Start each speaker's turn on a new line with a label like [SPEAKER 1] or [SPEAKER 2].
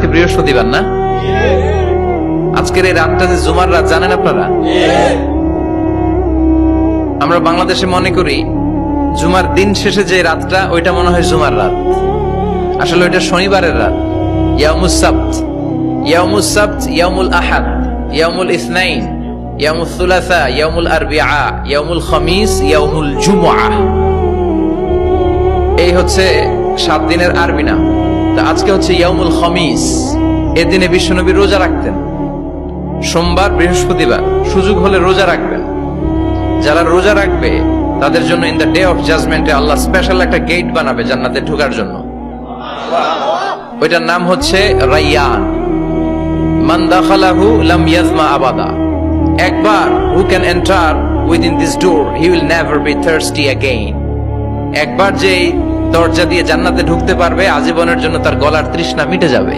[SPEAKER 1] আজকে বৃহস্পতিবার না? আজকের এই রাতটা যে জুমার রাত জানেন আপনারা? আমরা বাংলাদেশে মনে করি জুমার দিন শেষে যে রাতটা ওইটা মনে হয় জুমার রাত, আসলে ওইটা শনিবারের রাত। ইয়াউমুস সাবত, ইয়াউমুস সাবত, ইয়াউমুল আহাদ, ইয়াউমুল ইসনাইন, ইয়াউমুল সুলাসা, ইয়াউমুল আরবিআ, ইয়াউমুল খামিস, ইয়াউমুল জুমআহ। এই হচ্ছে 7 দিনের আরবি নাম। তা আজকে হচ্ছে ইয়াউমুল খামিস। এদিনে বিশ্বনবী রোজা রাখতেন, সোমবার বৃহস্পতিবার সুযোগ হলে রোজা রাখবেন। যারা রোজা রাখবে তাদের জন্য ইন দ্য ডে অফ জাজমেন্টে আল্লাহ স্পেশাল একটা গেট বানাবে জান্নাতে ঢোকার জন্য। ওইটার নাম হচ্ছে রাইয়ান। মান দাখালাহু লাম ইয়াজমা আবাদা। একবার who can enter within this door he will never be thirsty again. একবার যে দরজা দিয়ে জান্নাতে ঢুকতে পারবে আজীবনের জন্য তার গলার তৃষ্ণা মিটে যাবে।